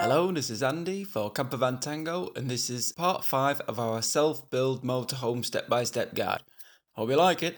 Hello, this is Andy for Campervan Tango, and this is part 5 of our self-build motorhome step-by-step guide. Hope you like it.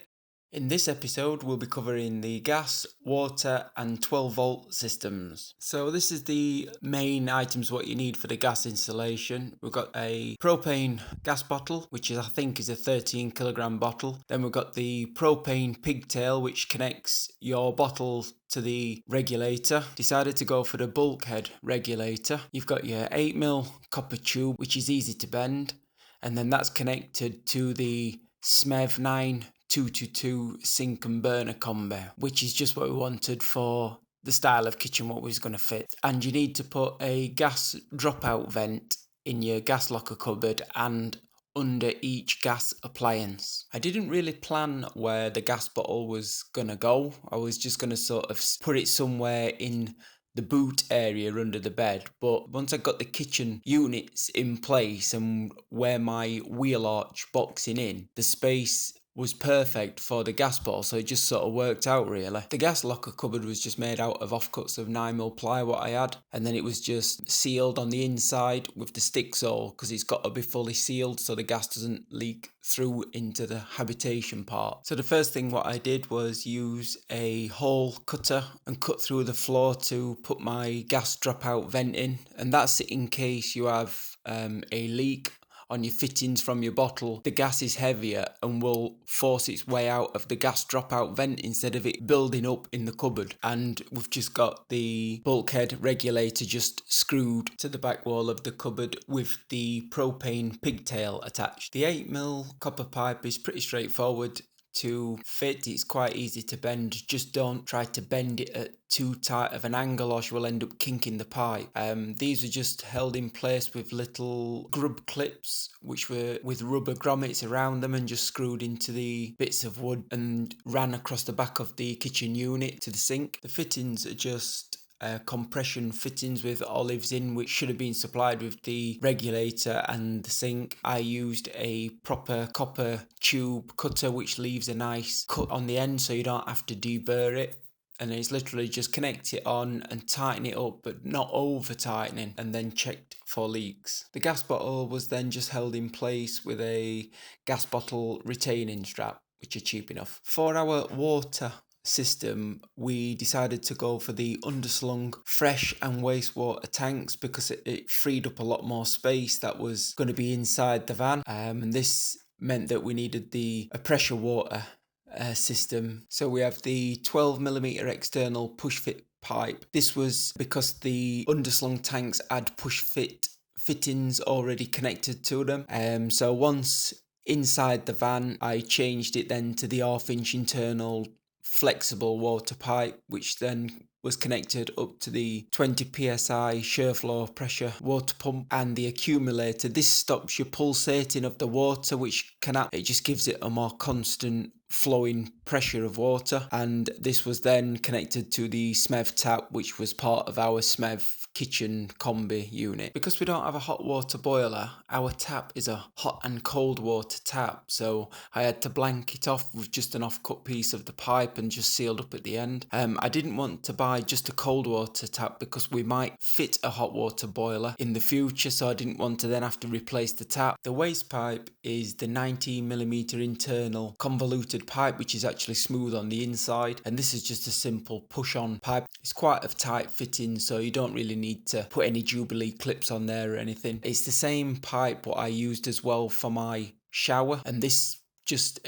In this episode, we'll be covering the gas, water and 12-volt systems. So this is the main items what you need for the gas installation. We've got a propane gas bottle, which I think is a 13 kilogram bottle. Then we've got the propane pigtail, which connects your bottle to the regulator. Decided to go for the bulkhead regulator. You've got your 8mm copper tube, which is easy to bend, and then that's connected to the SMEV 9222 sink and burner combo, which is just what we wanted for the style of kitchen what we was going to fit. And you need to put a gas dropout vent in your gas locker cupboard and under each gas appliance. I didn't really plan where the gas bottle was gonna go. I was just gonna sort of put it somewhere in the boot area under the bed, but once I got the kitchen units in place and where my wheel arch boxing in, the space was perfect for the gas bottle, so it just sort of worked out really. The gas locker cupboard was just made out of offcuts of 9mm ply what I had, and then it was just sealed on the inside with the stick saw because it's got to be fully sealed so the gas doesn't leak through into the habitation part. So the first thing what I did was use a hole cutter and cut through the floor to put my gas dropout vent in, and that's in case you have a leak on your fittings from your bottle. The gas is heavier and will force its way out of the gas dropout vent instead of it building up in the cupboard. And we've just got the bulkhead regulator just screwed to the back wall of the cupboard with the propane pigtail attached. The 8mm copper pipe is pretty straightforward to fit. It's quite easy to bend. Just don't try to bend it at too tight of an angle or you will end up kinking the pipe. These were just held in place with little grub clips which were with rubber grommets around them and just screwed into the bits of wood and ran across the back of the kitchen unit to the sink. The fittings are just compression fittings with olives in, which should have been supplied with the regulator and the sink. I used a proper copper tube cutter which leaves a nice cut on the end so you don't have to deburr it, and it's literally just connect it on and tighten it up but not over tightening, and then checked for leaks. The gas bottle was then just held in place with a gas bottle retaining strap, which are cheap enough. For our water system, we decided to go for the underslung fresh and wastewater tanks because it freed up a lot more space that was going to be inside the van, and this meant that we needed a pressure water system. So we have the 12mm external push fit pipe. This was because the underslung tanks had push fit fittings already connected to them, so once inside the van I changed it then to the 1/2 inch internal flexible water pipe, which then was connected up to the 20 psi shear flow pressure water pump and the accumulator. This stops your pulsating of the water, which it just gives it a more constant flowing pressure of water. And this was then connected to the SMEV tap, which was part of our SMEV kitchen combi unit. Because we don't have a hot water boiler, our tap is a hot and cold water tap, so I had to blank it off with just an offcut piece of the pipe and just sealed up at the end. I didn't want to buy just a cold water tap because we might fit a hot water boiler in the future, so I didn't want to then have to replace the tap. The waste pipe is the 19mm internal convoluted pipe, which is actually smooth on the inside, and this is just a simple push on pipe. It's quite a tight fitting, so you don't really need to put any Jubilee clips on there or anything. It's the same pipe what I used as well for my shower, and this just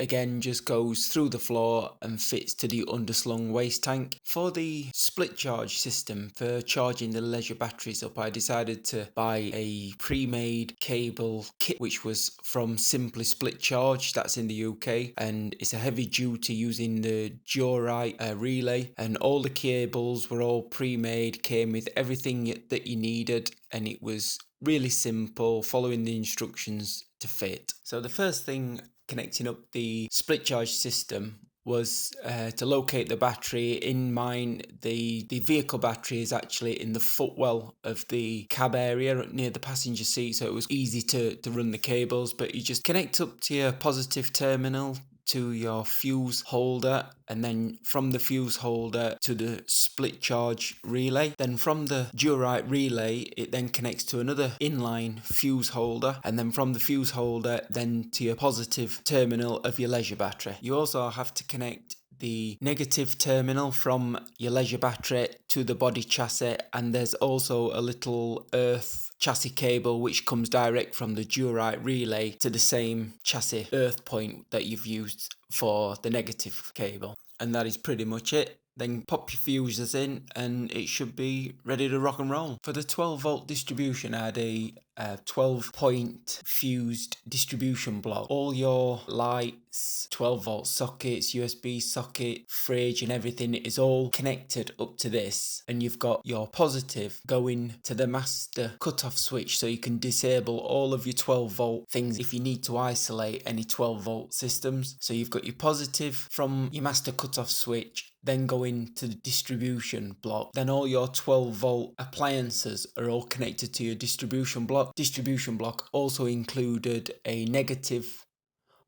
goes through the floor and fits to the underslung waste tank. For the split charge system for charging the leisure batteries up, I decided to buy a pre-made cable kit which was from Simply Split Charge, that's in the UK, and it's a heavy duty using the Durite relay, and all the cables were all pre-made, came with everything that you needed, and it was really simple following the instructions to fit. So the first thing connecting up the split charge system was to locate the battery. In mine, the vehicle battery is actually in the footwell of the cab area near the passenger seat, so it was easy to run the cables. But you just connect up to your positive terminal to your fuse holder, and then from the fuse holder to the split charge relay. Then from the Durite relay, it then connects to another inline fuse holder, and then from the fuse holder then to your positive terminal of your leisure battery. You also have to connect the negative terminal from your leisure battery to the body chassis, and there's also a little earth chassis cable which comes direct from the Durite relay to the same chassis earth point that you've used for the negative cable. And that is pretty much it. Then pop your fuses in and it should be ready to rock and roll. For the 12 volt distribution, I had a 12 point fused distribution block. All your lights, 12 volt sockets, USB socket, fridge and everything is all connected up to this. And you've got your positive going to the master cutoff switch, so you can disable all of your 12 volt things if you need to isolate any 12 volt systems. So you've got your positive from your master cutoff switch, then going to the distribution block. Then all your 12 volt appliances are all connected to your distribution block. Distribution block also included a negative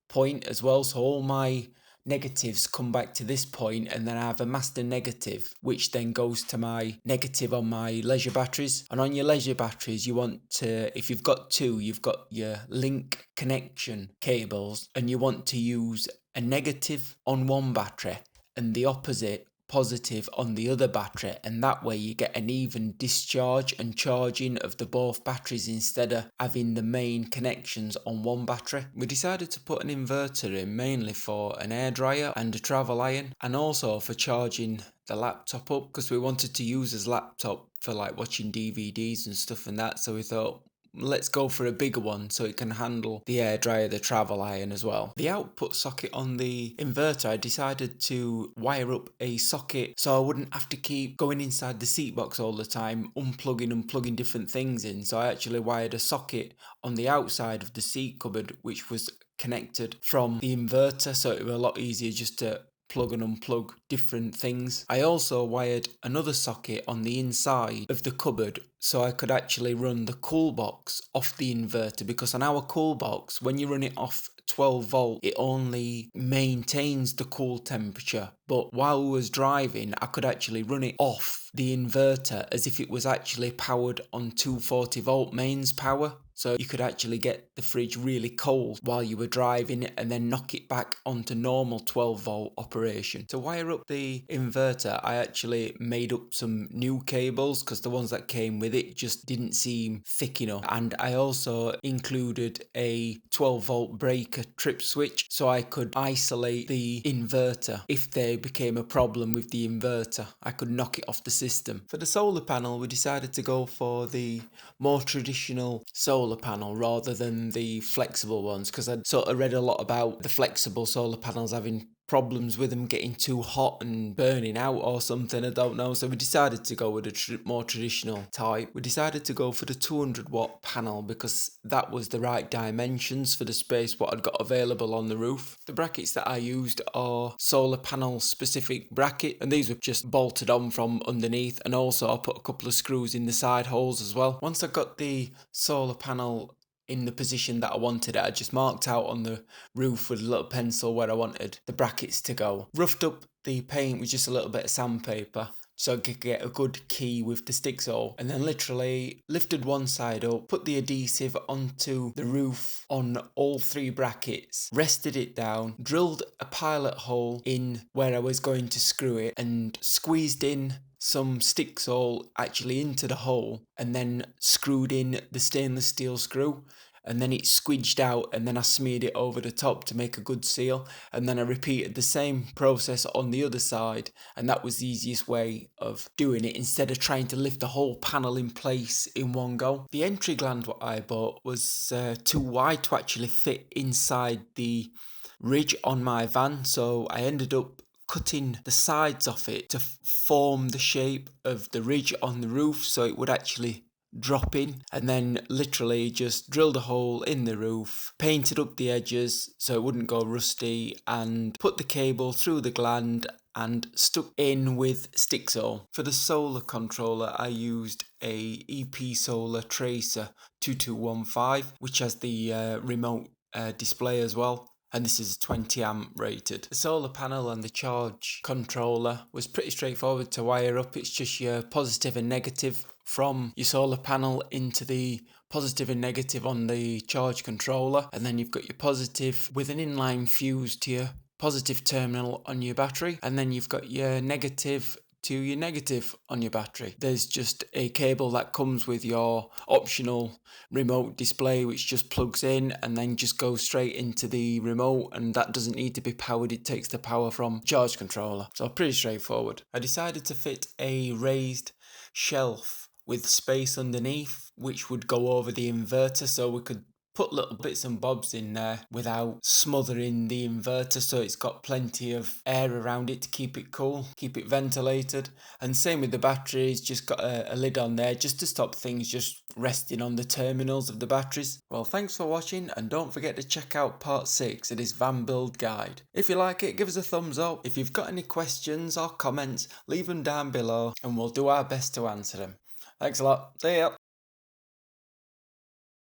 point as well, so all my negatives come back to this point, and then I have a master negative which then goes to my negative on my leisure batteries. And on your leisure batteries, you want to, if you've got two, you've got your link connection cables, and you want to use a negative on one battery and the opposite positive on the other battery, and that way you get an even discharge and charging of the both batteries instead of having the main connections on one battery. We decided to put an inverter in mainly for an airdryer and a travel iron, and also for charging the laptop up, because we wanted to use his laptop for like watching DVDs and stuff and that, so we thought let's go for a bigger one so it can handle the airdryer, the travel iron as well. The output socket on the inverter, I decided to wire up a socket so I wouldn't have to keep going inside the seat box all the time, unplugging and plugging different things in. So I actually wired a socket on the outside of the seat cupboard which was connected from the inverter, so it was a lot easier just to plug and unplug different things. I also wired another socket on the inside of the cupboard so I could actually run the cool box off the inverter, because on our cool box, when you run it off 12 volt, it only maintains the cool temperature. But while we was driving, I could actually run it off the inverter as if it was actually powered on 240 volt mains power. So you could actually get the fridge really cold while you were driving and then knock it back onto normal 12 volt operation. To wire up the inverter, I actually made up some new cables because the ones that came with it just didn't seem thick enough. And I also included a 12 volt breaker trip switch so I could isolate the inverter. If there became a problem with the inverter, I could knock it off the system. For the solar panel, we decided to go for the more traditional solar panel rather than the flexible ones, because I'd sort of read a lot about the flexible solar panels having problems with them getting too hot and burning out or something, I don't know. So we decided to go with a more traditional type. We decided to go for the 200 watt panel because that was the right dimensions for the space what I'd got available on the roof. The brackets that I used are solar panel specific bracket, and these were just bolted on from underneath, and also I put a couple of screws in the side holes as well. Once I got the solar panel in the position that I wanted it, I just marked out on the roof with a little pencil where I wanted the brackets to go. Roughed up the paint with just a little bit of sandpaper so I could get a good key with the stick saw, and then literally lifted one side up, put the adhesive onto the roof on all three brackets, rested it down, drilled a pilot hole in where I was going to screw it, and squeezed in some stick saw actually into the hole, and then screwed in the stainless steel screw, and then it squidged out, and then I smeared it over the top to make a good seal, and then I repeated the same process on the other side, and that was the easiest way of doing it instead of trying to lift the whole panel in place in one go. The entry gland what I bought was too wide to actually fit inside the ridge on my van, so I ended up cutting the sides off it to form the shape of the ridge on the roof so it would actually drop in, and then literally just drilled a hole in the roof, painted up the edges so it wouldn't go rusty, and put the cable through the gland and stuck in with stick saw. For the solar controller, I used a EP Solar Tracer 2215, which has the remote display as well. and this is 20 amp rated. The solar panel and the charge controller was pretty straightforward to wire up. It's just your positive and negative from your solar panel into the positive and negative on the charge controller, and then you've got your positive with an inline fuse to your positive terminal on your battery, and then you've got your negative to your negative on your battery. There's just a cable that comes with your optional remote display, which just plugs in and then just goes straight into the remote, and that doesn't need to be powered. It takes the power from charge controller. So pretty straightforward. I decided to fit a raised shelf with space underneath, which would go over the inverter, so we could put little bits and bobs in there without smothering the inverter, so it's got plenty of air around it to keep it cool, keep it ventilated. And same with the batteries, just got a lid on there just to stop things just resting on the terminals of the batteries. Well, thanks for watching, and don't forget to check out part 6 of this van build guide. If you like it, give us a thumbs up. If you've got any questions or comments, leave them down below and we'll do our best to answer them. Thanks a lot. See ya.